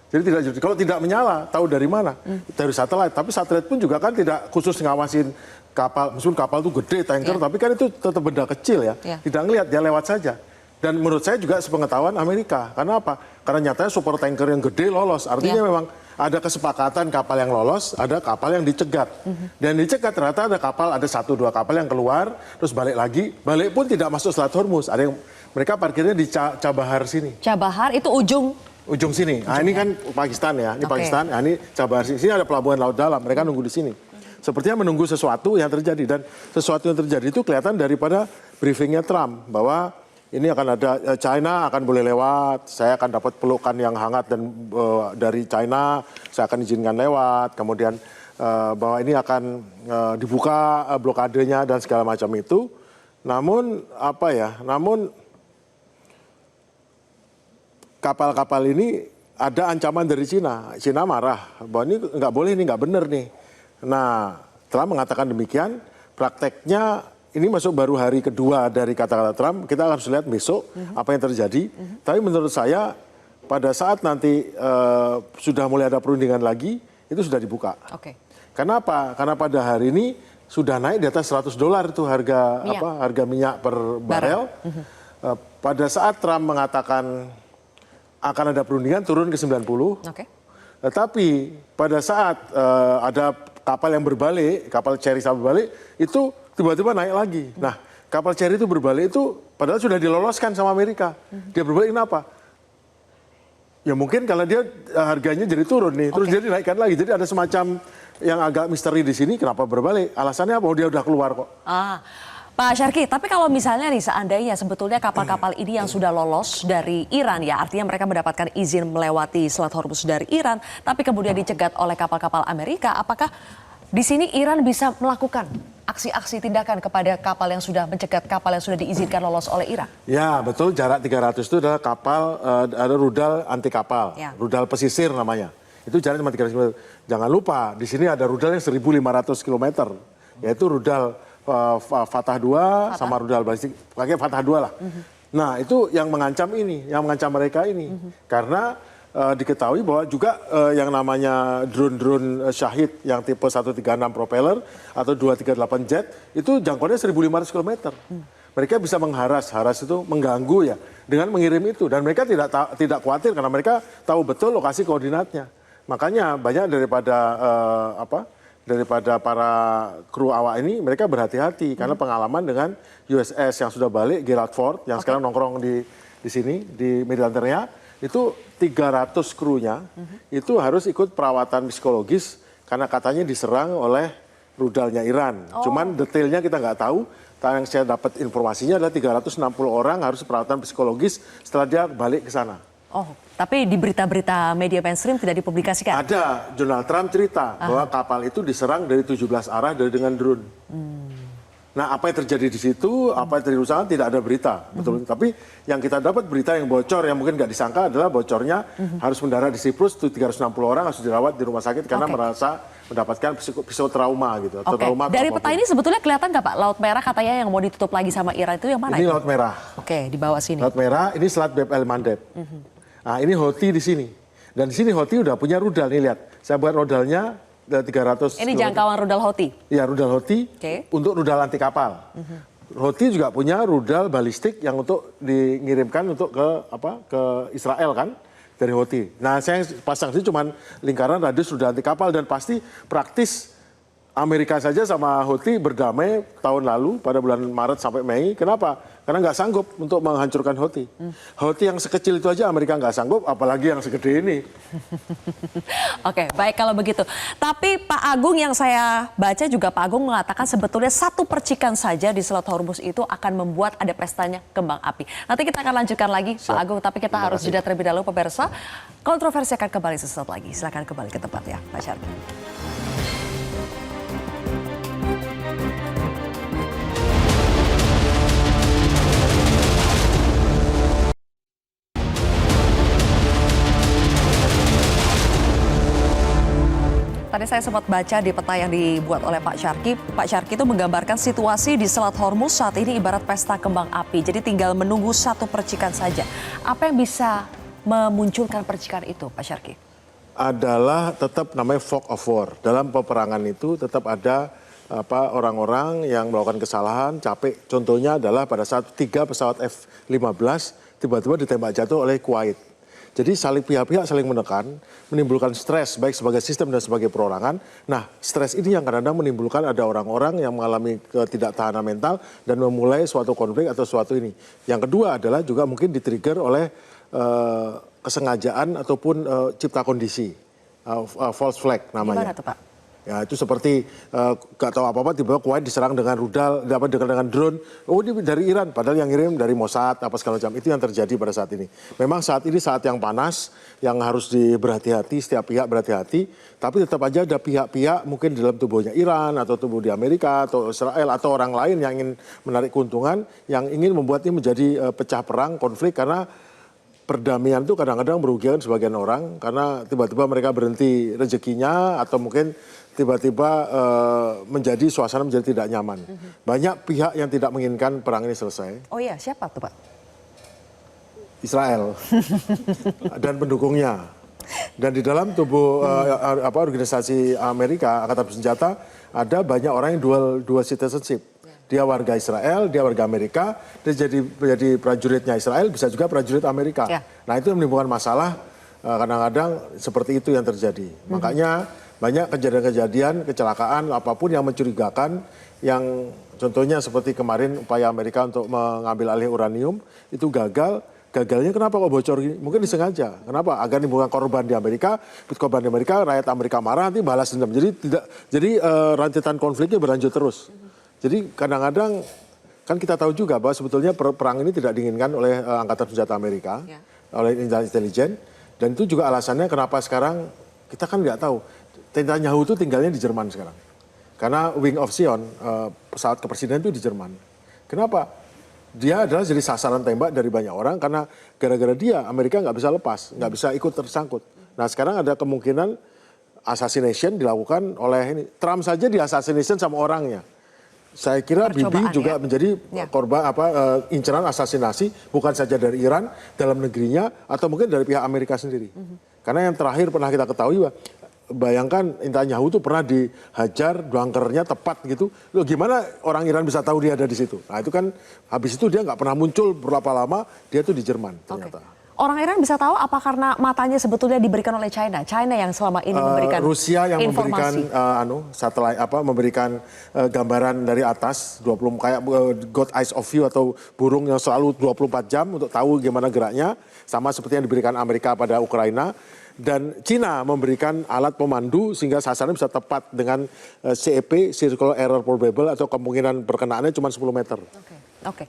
Jadi kalau tidak menyala, tahu dari mana? Dari satelit. Tapi satelit pun juga kan tidak khusus ngawasin kapal, meskipun kapal itu gede, tanker, tapi kan itu tetap benda kecil ya. Tidak ngelihat, dia lewat saja. Dan menurut saya juga sepengetahuan Amerika. Karena apa? Karena nyatanya super tanker yang gede lolos. Artinya memang ada kesepakatan kapal yang lolos, ada kapal yang dicegat. Dan dicegat ternyata ada kapal, ada 1-2 kapal yang keluar, terus balik lagi. Balik pun tidak masuk Selat Hormuz. Ada yang mereka parkirnya di Chabahar sini. Chabahar itu ujung Sini. Nah, ini kan Pakistan ya. Ini Pakistan. Nah, ini Chabahar sini. Sini ada pelabuhan laut dalam. Mereka nunggu di sini. Sepertinya menunggu sesuatu yang terjadi, dan sesuatu yang terjadi itu kelihatan daripada briefingnya Trump bahwa ini akan ada China akan boleh lewat, saya akan dapat pelukan yang hangat dan dari China saya akan izinkan lewat, kemudian bahwa ini akan dibuka blokadenya dan segala macam itu. Namun kapal-kapal ini ada ancaman dari Cina. Cina marah bahwa ini nggak boleh, ini nggak benar nih. Nah, Trump mengatakan demikian, prakteknya ini masuk baru hari kedua dari kata-kata Trump, kita harus lihat besok apa yang terjadi. Tapi menurut saya pada saat nanti sudah mulai ada perundingan lagi, itu sudah dibuka. Kenapa? Karena pada hari ini sudah naik di atas $100 itu harga minyak per barel. Pada saat Trump mengatakan akan ada perundingan turun ke 90. Tetapi pada saat ada kapal yang berbalik, kapal Cherry sama berbalik, itu tiba-tiba naik lagi. Nah, kapal Cherry itu berbalik itu padahal sudah diloloskan sama Amerika. Dia berbalik kenapa? Ya mungkin kalau dia harganya jadi turun nih, terus dia dinaikkan lagi. Jadi ada semacam yang agak misteri di sini, kenapa berbalik? Alasannya apa? Oh, dia udah keluar kok. Pak Syarki, tapi kalau misalnya nih seandainya sebetulnya kapal-kapal ini yang sudah lolos dari Iran ya, artinya mereka mendapatkan izin melewati Selat Hormuz dari Iran, tapi kemudian dicegat oleh kapal-kapal Amerika, apakah di sini Iran bisa melakukan aksi-aksi tindakan kepada kapal yang sudah mencegat kapal yang sudah diizinkan lolos oleh Iran? Ya betul, jarak 300 itu adalah kapal, ada rudal anti kapal, Ya. rudal pesisir namanya. Itu jaraknya cuma 300 km. Jangan lupa, di sini ada rudal yang 1.500 km, yaitu rudal Fatah 2 sama rudal balistik, pakai Fatah 2 lah. Nah itu yang mengancam ini, yang mengancam mereka ini. Karena diketahui bahwa juga yang namanya drone-drone Syahid yang tipe 136 propeller atau 238 jet, itu jangkauannya 1.500 km. Mereka bisa mengharas itu mengganggu ya, dengan mengirim itu. Dan mereka tidak khawatir karena mereka tahu betul lokasi koordinatnya. Makanya banyak daripada para kru awak ini mereka berhati-hati karena pengalaman dengan USS yang sudah balik, Gerald Ford yang sekarang nongkrong di sini di Mediterania, itu 300 krunya itu harus ikut perawatan psikologis karena katanya diserang oleh rudalnya Iran. Cuman detailnya kita nggak tahu. Yang saya dapat informasinya adalah 360 orang harus perawatan psikologis setelah dia balik ke sana. Oh, tapi di berita-berita media mainstream tidak dipublikasikan? Ada, Donald Trump cerita bahwa kapal itu diserang dari 17 arah dengan drone. Nah, apa yang terjadi di situ, apa yang terjadi di sana tidak ada berita, betul. Tapi yang kita dapat berita yang bocor yang mungkin nggak disangka adalah bocornya harus mendarat di Siprus, itu 360 orang harus dirawat di rumah sakit karena merasa mendapatkan psikotrauma gitu. Atau trauma dari peta ini sebetulnya kelihatan nggak Pak, Laut Merah katanya yang mau ditutup lagi sama Iran itu yang mana? Ini itu? Laut Merah. Oke, di bawah sini. Laut Merah, ini Selat Bab el Mandeb. Nah, ini Houthi di sini. Dan di sini Houthi udah punya rudal nih, lihat. Saya buat rudalnya 300. Ini jangkauan rudal Houthi? Iya, rudal Houthi untuk rudal anti kapal. Houthi juga punya rudal balistik yang untuk dikirimkan untuk ke Israel kan, dari Houthi. Nah, saya pasang sini cuma lingkaran radius rudal anti kapal dan pasti praktis Amerika saja sama Houthi berdamai tahun lalu pada bulan Maret sampai Mei. Kenapa? Karena nggak sanggup untuk menghancurkan Houthi. Houthi yang sekecil itu aja Amerika nggak sanggup, apalagi yang segede ini. Oke, baik kalau begitu. Tapi Pak Agung, yang saya baca juga Pak Agung mengatakan sebetulnya satu percikan saja di Selat Hormuz itu akan membuat ada pestanya kembang api. Nanti kita akan lanjutkan lagi Pak Agung, tapi kita harus jeda terlebih dahulu pemirsa. Kontroversi akan kembali sesaat lagi. Silakan kembali ke tempat ya, Pak Syarki. Tadi saya sempat baca di peta yang dibuat oleh Pak Syarki. Pak Syarki itu menggambarkan situasi di Selat Hormuz saat ini ibarat pesta kembang api. Jadi tinggal menunggu satu percikan saja. Apa yang bisa memunculkan percikan itu, Pak Syarki? Adalah tetap namanya fog of war. Dalam peperangan itu tetap ada orang-orang yang melakukan kesalahan, capek. Contohnya adalah pada saat 3 pesawat F-15 tiba-tiba ditembak jatuh oleh Kuwait. Jadi pihak-pihak saling menekan, menimbulkan stres baik sebagai sistem dan sebagai perorangan. Nah, stres ini yang kadang-kadang menimbulkan ada orang-orang yang mengalami ketidaktahanan mental dan memulai suatu konflik atau suatu ini. Yang kedua adalah juga mungkin di-trigger oleh kesengajaan ataupun cipta kondisi, false flag namanya. Gimana tuh Pak? Ya itu seperti gak tahu apa-apa tiba-tiba Kuwait diserang dengan rudal, dengan drone. Oh ini dari Iran, padahal yang ngirim dari Mossad apa segala macam. Itu yang terjadi pada saat ini. Memang saat ini saat yang panas, yang harus berhati-hati, setiap pihak berhati-hati. Tapi tetap aja ada pihak-pihak mungkin di dalam tubuhnya Iran atau tubuh di Amerika atau Israel atau orang lain yang ingin menarik keuntungan, yang ingin membuat ini menjadi pecah perang, konflik karena perdamaian itu kadang-kadang merugikan sebagian orang karena tiba-tiba mereka berhenti rezekinya atau mungkin tiba-tiba menjadi suasana menjadi tidak nyaman. Banyak pihak yang tidak menginginkan perang ini selesai. Oh iya, siapa tuh Pak? Israel dan pendukungnya. Dan di dalam tubuh organisasi Amerika Angkatan Bersenjata ada banyak orang yang dual citizenship. Dia warga Israel, dia warga Amerika, dia jadi prajuritnya Israel, bisa juga prajurit Amerika. Ya. Nah itu menimbulkan masalah, kadang-kadang seperti itu yang terjadi. Makanya banyak kejadian-kejadian, kecelakaan, apapun yang mencurigakan, yang contohnya seperti kemarin upaya Amerika untuk mengambil alih uranium, itu gagal gagalnya kenapa kok bocor gini? Mungkin disengaja. Kenapa? Agar menimbulkan korban di Amerika, rakyat Amerika marah, nanti balas dendam. Jadi rentetan konfliknya berlanjut terus. Jadi kadang-kadang kan kita tahu juga bahwa sebetulnya perang ini tidak diinginkan oleh Angkatan Senjata Amerika, oleh intelijen. Dan itu juga alasannya kenapa sekarang kita kan nggak tahu. Netanyahu itu tinggalnya di Jerman sekarang. Karena Wing of Zion, pesawat kepresidenan itu di Jerman. Kenapa? Dia adalah jadi sasaran tembak dari banyak orang karena gara-gara dia Amerika nggak bisa lepas, nggak bisa ikut tersangkut. Nah sekarang ada kemungkinan assassination dilakukan oleh ini. Trump saja di assassination sama orangnya. Saya kira Bibi juga menjadi korban inceran asasinasi bukan saja dari Iran dalam negerinya atau mungkin dari pihak Amerika sendiri. Karena yang terakhir pernah kita ketahui, bayangkan Netanyahu itu pernah dihajar, bunkernya tepat gitu. Loh, gimana orang Iran bisa tahu dia ada di situ? Nah itu kan habis itu dia nggak pernah muncul berapa lama, dia tuh di Jerman ternyata. Orang Iran bisa tahu apa karena matanya sebetulnya diberikan oleh China? China yang selama ini memberikan Rusia yang informasi. memberikan satelit memberikan gambaran dari atas 20 kayak God Eyes of You atau burung yang selalu 24 jam untuk tahu gimana geraknya, sama seperti yang diberikan Amerika pada Ukraina. Dan Cina memberikan alat pemandu sehingga sasarannya bisa tepat dengan CEP, Circular Error Probable, atau kemungkinan perkenaannya cuma 10 meter. Oke.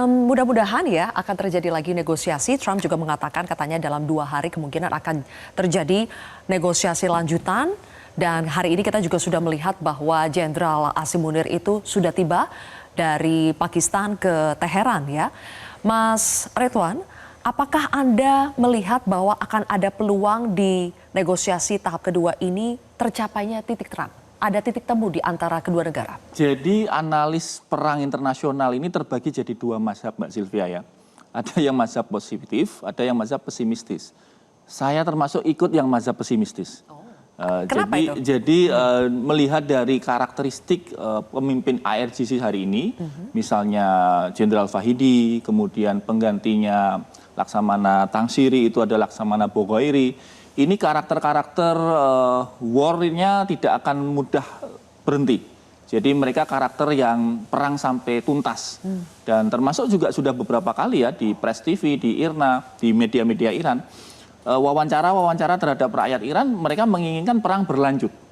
Mudah-mudahan ya akan terjadi lagi negosiasi. Trump juga mengatakan katanya dalam 2 hari kemungkinan akan terjadi negosiasi lanjutan. Dan hari ini kita juga sudah melihat bahwa Jenderal Asim Munir itu sudah tiba dari Pakistan ke Teheran ya. Mas Ridwan, apakah Anda melihat bahwa akan ada peluang di negosiasi tahap kedua ini tercapainya titik terang? Ada titik temu di antara kedua negara? Jadi analis perang internasional ini terbagi jadi 2 mazhab, Mbak Sylvia ya. Ada yang mazhab positif, ada yang mazhab pesimistis. Saya termasuk ikut yang mazhab pesimistis. Kenapa itu? Jadi melihat dari karakteristik pemimpin IRGC hari ini, misalnya Jenderal Fahidi, kemudian penggantinya Laksamana Tangsiri itu adalah Laksamana Bogoiri. Ini karakter-karakter war-nya tidak akan mudah berhenti. Jadi mereka karakter yang perang sampai tuntas. Dan termasuk juga sudah beberapa kali ya di Press TV, di IRNA, di media-media Iran, wawancara-wawancara terhadap rakyat Iran, mereka menginginkan perang berlanjut.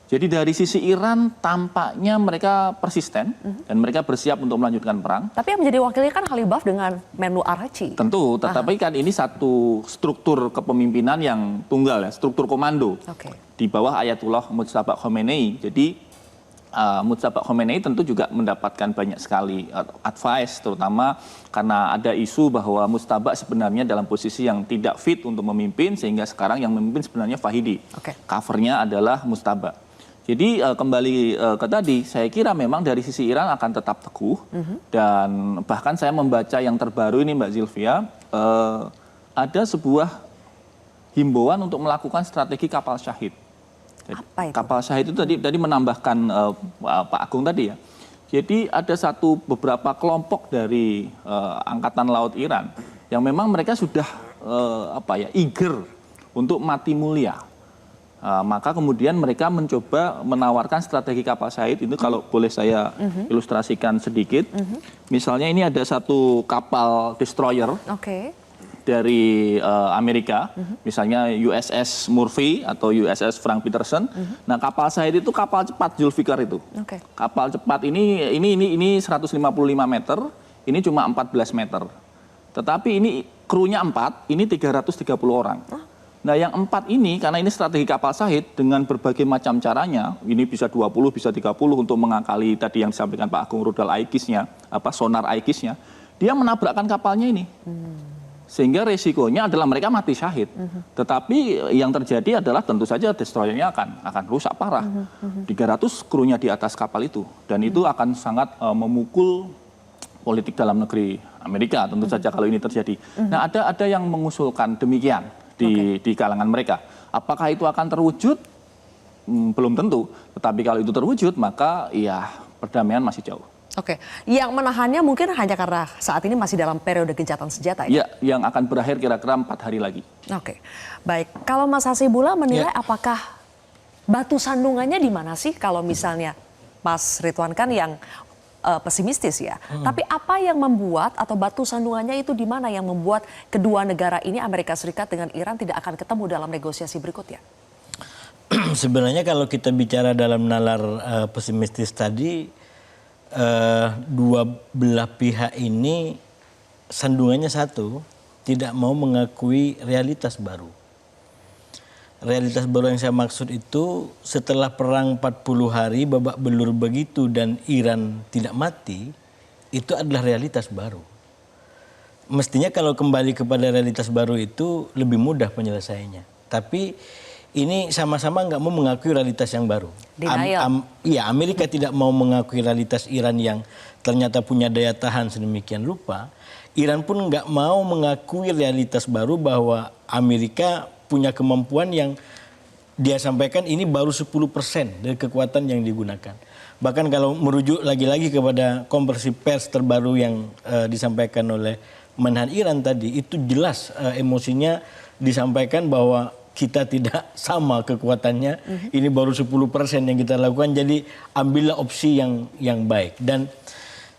Jadi dari sisi Iran tampaknya mereka persisten dan mereka bersiap untuk melanjutkan perang. Tapi yang menjadi wakilnya kan Khalibaf dengan Menlu Araghchi. Tentu, tetapi kan ini satu struktur kepemimpinan yang tunggal ya, struktur komando. Di bawah Ayatullah Mujtaba Khomeini. Jadi Mujtaba Khomeini tentu juga mendapatkan banyak sekali advice, terutama karena ada isu bahwa Mujtaba sebenarnya dalam posisi yang tidak fit untuk memimpin, sehingga sekarang yang memimpin sebenarnya Fahidi. Covernya adalah Mujtaba. Jadi kembali ke tadi, saya kira memang dari sisi Iran akan tetap teguh. Dan bahkan saya membaca yang terbaru ini Mbak Sylvia, ada sebuah himbauan untuk melakukan strategi kapal syahid. Jadi, apa itu? Kapal syahid itu tadi menambahkan Pak Agung tadi ya. Jadi ada beberapa kelompok dari Angkatan Laut Iran yang memang mereka sudah eager untuk mati mulia. Maka kemudian mereka mencoba menawarkan strategi kapal syahid itu, kalau boleh saya ilustrasikan sedikit. Misalnya ini ada satu kapal destroyer dari Amerika, misalnya USS Murphy atau USS Frank Peterson. Nah kapal syahid itu kapal cepat Zulfikar itu. Kapal cepat ini 155 meter, ini cuma 14 meter. Tetapi ini krunya 4, ini 330 orang. Nah yang 4 ini, karena ini strategi kapal syahid dengan berbagai macam caranya, ini bisa 20, bisa 30 untuk mengakali tadi yang disampaikan Pak Agung, rudal Aikisnya, sonar Aikisnya, dia menabrakkan kapalnya ini. Sehingga resikonya adalah mereka mati syahid. Tetapi yang terjadi adalah tentu saja destroyernya akan rusak parah. 300 krunya di atas kapal itu. Dan itu akan sangat memukul politik dalam negeri Amerika, tentu saja kalau ini terjadi. Nah ada yang mengusulkan demikian di kalangan mereka. Apakah itu akan terwujud? Belum tentu. Tetapi kalau itu terwujud, maka ya perdamaian masih jauh. Yang menahannya mungkin hanya karena saat ini masih dalam periode gencatan senjata ya? Ya, yang akan berakhir kira-kira 4 hari lagi. Baik. Kalau Mas Hasibullah menilai apakah batu sandungannya di mana sih kalau misalnya Mas Ridwan kan yang pesimistis ya. Tapi apa yang membuat atau batu sandungannya itu di mana yang membuat kedua negara ini, Amerika Serikat dengan Iran, tidak akan ketemu dalam negosiasi berikutnya? Sebenarnya kalau kita bicara dalam nalar pesimistis tadi, dua belah pihak ini sandungannya satu, tidak mau mengakui realitas baru. Realitas baru yang saya maksud itu setelah perang 40 hari babak belur begitu dan Iran tidak mati, itu adalah realitas baru. Mestinya kalau kembali kepada realitas baru itu lebih mudah penyelesaiannya. Tapi ini sama-sama nggak mau mengakui realitas yang baru. Iya, Amerika tidak mau mengakui realitas Iran yang ternyata punya daya tahan sedemikian rupa. Iran pun nggak mau mengakui realitas baru bahwa Amerika punya kemampuan yang dia sampaikan ini baru 10% dari kekuatan yang digunakan. Bahkan kalau merujuk lagi-lagi kepada konversi pers terbaru yang disampaikan oleh Menhan Iran tadi, itu jelas emosinya disampaikan bahwa kita tidak sama kekuatannya, ini baru 10% yang kita lakukan, jadi ambillah opsi yang baik. Dan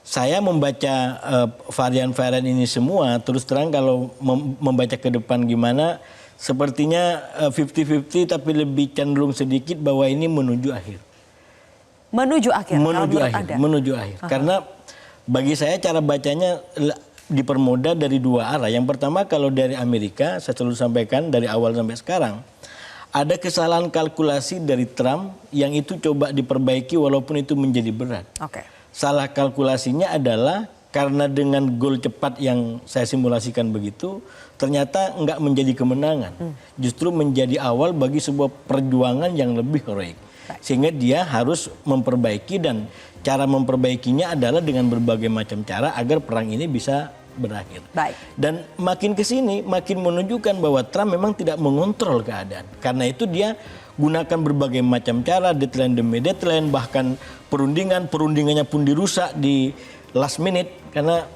saya membaca varian-varian ini semua, terus terang kalau membaca ke depan gimana, sepertinya 50-50 tapi lebih cenderung sedikit bahwa ini menuju akhir. Menuju akhir? Menuju akhir. Karena bagi saya cara bacanya dipermudah dari dua arah. Yang pertama kalau dari Amerika, saya selalu sampaikan dari awal sampai sekarang, ada kesalahan kalkulasi dari Trump yang itu coba diperbaiki walaupun itu menjadi berat. Salah kalkulasinya adalah karena dengan gol cepat yang saya simulasikan begitu, ternyata enggak menjadi kemenangan. Justru menjadi awal bagi sebuah perjuangan yang lebih heroik. Sehingga dia harus memperbaiki, dan cara memperbaikinya adalah dengan berbagai macam cara agar perang ini bisa berakhir. Dan makin ke sini makin menunjukkan bahwa Trump memang tidak mengontrol keadaan. Karena itu dia gunakan berbagai macam cara, deadline demi deadline, bahkan perundingannya pun dirusak di last minute, karena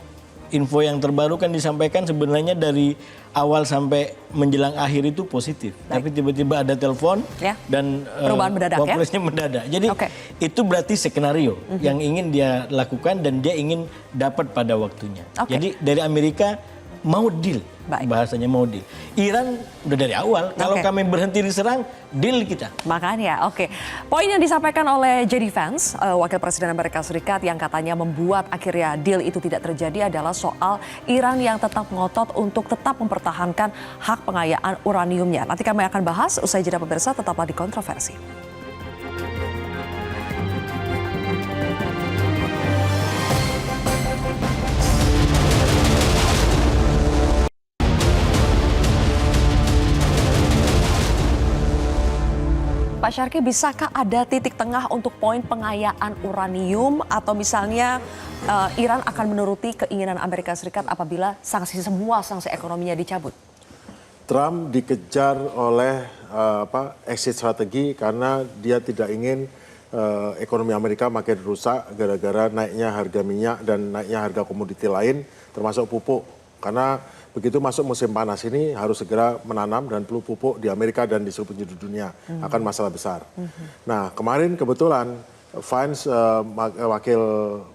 info yang terbaru kan disampaikan sebenarnya dari awal sampai menjelang akhir itu positif. Tapi tiba-tiba ada telepon dan perubahan mendadak, wapresnya mendadak. Jadi itu berarti skenario yang ingin dia lakukan dan dia ingin dapat pada waktunya. Jadi dari Amerika mau deal, bahasanya mau deal. Iran udah dari awal, kalau kami berhenti diserang, deal kita. Makanya, poin yang disampaikan oleh JD Vance, Wakil Presiden Amerika Serikat, yang katanya membuat akhirnya deal itu tidak terjadi adalah soal Iran yang tetap ngotot untuk tetap mempertahankan hak pengayaan uraniumnya. Nanti kami akan bahas, usai jeda pemirsa, tetaplah di Kontroversi. Pak Syarki, bisakah ada titik tengah untuk poin pengayaan uranium, atau misalnya Iran akan menuruti keinginan Amerika Serikat apabila semua sanksi ekonominya dicabut? Trump dikejar oleh exit strategi karena dia tidak ingin ekonomi Amerika makin rusak gara-gara naiknya harga minyak dan naiknya harga komoditi lain termasuk pupuk. Karena begitu masuk musim panas ini harus segera menanam dan perlu pupuk di Amerika dan di seluruh penjuru dunia, akan masalah besar. Nah, kemarin kebetulan Vance, wakil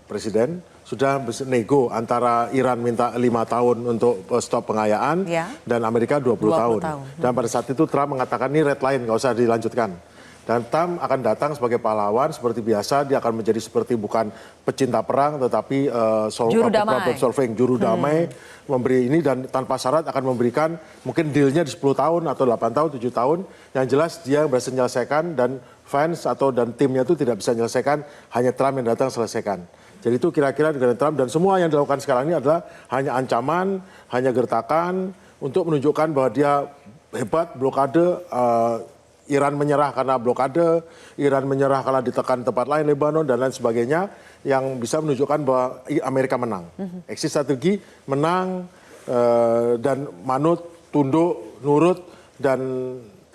presiden, sudah nego antara Iran minta 5 tahun untuk stop pengayaan dan Amerika 20 tahun. Dan pada saat itu Trump mengatakan ini red line, nggak usah dilanjutkan. Dan Trump akan datang sebagai pahlawan seperti biasa, dia akan menjadi seperti bukan pecinta perang tetapi juru damai, memberi ini dan tanpa syarat akan memberikan mungkin dealnya di 10 tahun atau 8 tahun, 7 tahun. Yang jelas dia berhasil menyelesaikan dan fans dan timnya itu tidak bisa menyelesaikan, hanya Trump yang datang selesaikan. Jadi itu kira-kira dengan Trump, dan semua yang dilakukan sekarang ini adalah hanya ancaman, hanya gertakan untuk menunjukkan bahwa dia hebat, blokade, Iran menyerah karena blokade, Iran menyerah karena ditekan tempat lain, Lebanon dan lain sebagainya, yang bisa menunjukkan bahwa Amerika menang. Exit strategi menang dan manut, tunduk, nurut, dan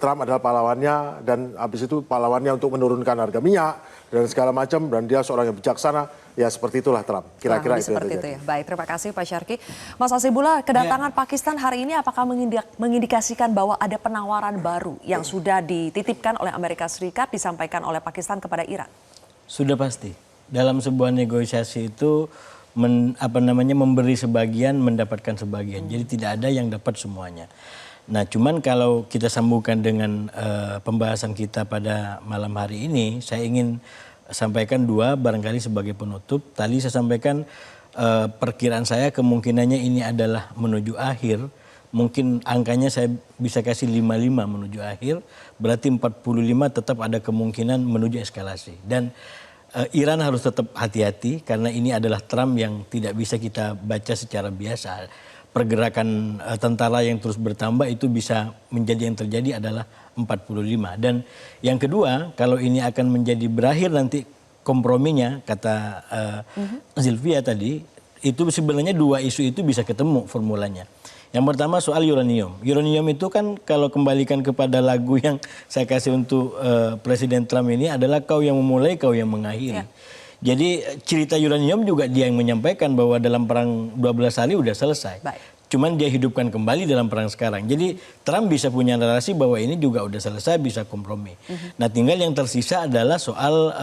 Trump adalah pahlawannya, dan habis itu pahlawannya untuk menurunkan harga minyak dan segala macam, dan dia seorang yang bijaksana. Ya seperti itulah Trump, kira-kira itu. Seperti itu ya. Baik, terima kasih Pak Syarki. Mas Hasibullah, kedatangan Pakistan hari ini apakah mengindikasikan bahwa ada penawaran baru yang sudah dititipkan oleh Amerika Serikat, disampaikan oleh Pakistan kepada Iran? Sudah pasti. Dalam sebuah negosiasi itu memberi sebagian, mendapatkan sebagian. Jadi tidak ada yang dapat semuanya. Nah, cuman kalau kita sambungkan dengan pembahasan kita pada malam hari ini, saya ingin sampaikan dua barangkali sebagai penutup. Tadi saya sampaikan perkiraan saya kemungkinannya ini adalah menuju akhir. Mungkin angkanya saya bisa kasih 55 menuju akhir, berarti 45 tetap ada kemungkinan menuju eskalasi. Dan Iran harus tetap hati-hati karena ini adalah Trump yang tidak bisa kita baca secara biasa. Pergerakan tentara yang terus bertambah itu bisa menjadi yang terjadi adalah 45. Dan yang kedua, kalau ini akan menjadi berakhir nanti komprominya, kata Zilvia tadi, itu sebenarnya dua isu itu bisa ketemu formulanya. Yang pertama soal uranium. Uranium itu kan kalau kembalikan kepada lagu yang saya kasih untuk Presiden Trump ini adalah kau yang memulai, kau yang mengakhiri. Jadi cerita uranium juga dia yang menyampaikan bahwa dalam perang 12 hari udah selesai. Baik. Cuman dia hidupkan kembali dalam perang sekarang. Jadi Trump bisa punya narasi bahwa ini juga udah selesai, bisa kompromi. Nah, tinggal yang tersisa adalah soal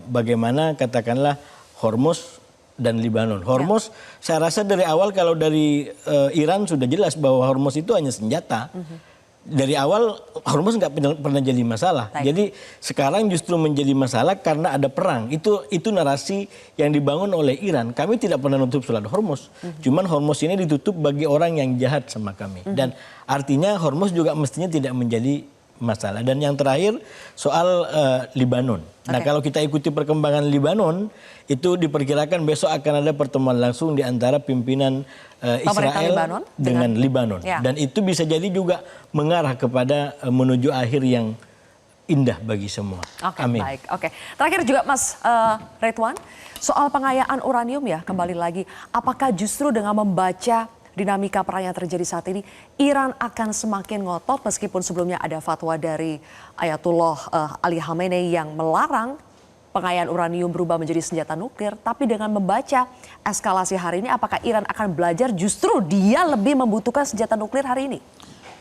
bagaimana katakanlah Hormuz dan Lebanon. Hormuz saya rasa dari awal kalau dari Iran sudah jelas bahwa Hormuz itu hanya senjata. Dari awal Hormuz nggak pernah jadi masalah. Baik. Jadi sekarang justru menjadi masalah karena ada perang. Itu narasi yang dibangun oleh Iran. Kami tidak pernah nutup selat Hormuz. Cuman Hormuz ini ditutup bagi orang yang jahat sama kami. Dan artinya Hormuz juga mestinya tidak menjadi masalah. Dan yang terakhir soal Lebanon. Nah, kalau kita ikuti perkembangan Lebanon, itu diperkirakan besok akan ada pertemuan langsung di antara pimpinan Israel Lebanon dengan Lebanon. Ya. Dan itu bisa jadi juga mengarah kepada menuju akhir yang indah bagi semua. Oke, Amin. baik. Oke. Terakhir juga Mas Redwan, soal pengayaan uranium ya, kembali lagi. Apakah justru dengan membaca dinamika perang yang terjadi saat ini, Iran akan semakin ngotot meskipun sebelumnya ada fatwa dari Ayatullah Ali Khamenei yang melarang pengayaan uranium berubah menjadi senjata nuklir, tapi dengan membaca eskalasi hari ini, apakah Iran akan belajar justru dia lebih membutuhkan senjata nuklir hari ini?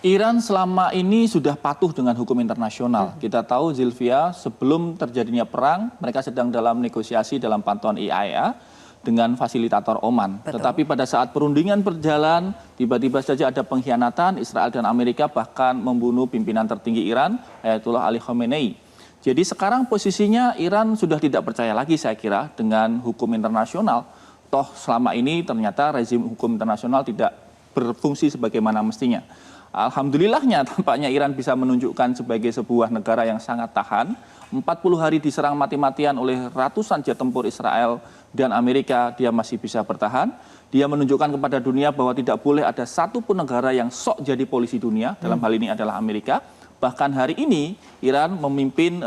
Iran selama ini sudah patuh dengan hukum internasional. Kita tahu Zilvia, sebelum terjadinya perang, mereka sedang dalam negosiasi dalam pantauan IAEA dengan fasilitator Oman. Betul. Tetapi pada saat perundingan berjalan, tiba-tiba saja ada pengkhianatan. Israel dan Amerika bahkan membunuh pimpinan tertinggi Iran, Ayatullah Ali Khamenei. Jadi sekarang posisinya Iran sudah tidak percaya lagi saya kira dengan hukum internasional. Toh selama ini ternyata rezim hukum internasional tidak berfungsi sebagaimana mestinya. Alhamdulillahnya tampaknya Iran bisa menunjukkan sebagai sebuah negara yang sangat tahan. 40 hari diserang mati-matian oleh ratusan jet tempur Israel dan Amerika, dia masih bisa bertahan. Dia menunjukkan kepada dunia bahwa tidak boleh ada satupun negara yang sok jadi polisi dunia, dalam hal ini adalah Amerika. Bahkan hari ini Iran memimpin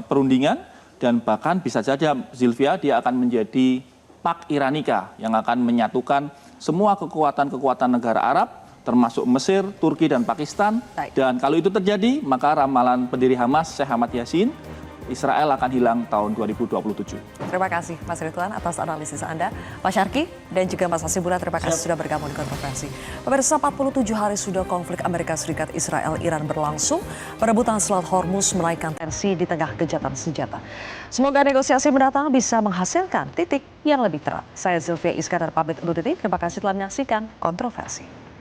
perundingan dan bahkan bisa saja Zilvia dia akan menjadi Pak Iranika yang akan menyatukan semua kekuatan-kekuatan negara Arab termasuk Mesir, Turki, dan Pakistan. Baik. Dan kalau itu terjadi, maka ramalan pendiri Hamas, Syekh Ahmad Yassin, Israel akan hilang tahun 2027. Terima kasih Mas Ridwan atas analisis Anda. Pak Syarki dan juga Mas Hasibulla, terima kasih sudah bergabung di Kontroversi. Pemirsa, 47 hari sudah konflik Amerika Serikat Israel-Iran berlangsung. Perebutan Selat Hormuz menaikkan tensi di tengah gencatan senjata. Semoga negosiasi mendatang bisa menghasilkan titik yang lebih terang. Saya Zilvia Iskandar pamit undur diri. Terima kasih telah menyaksikan Kontroversi.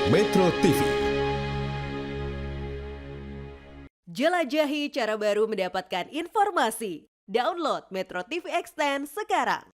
Metro TV. Jelajahi cara baru mendapatkan informasi. Download Metro TV Extend sekarang.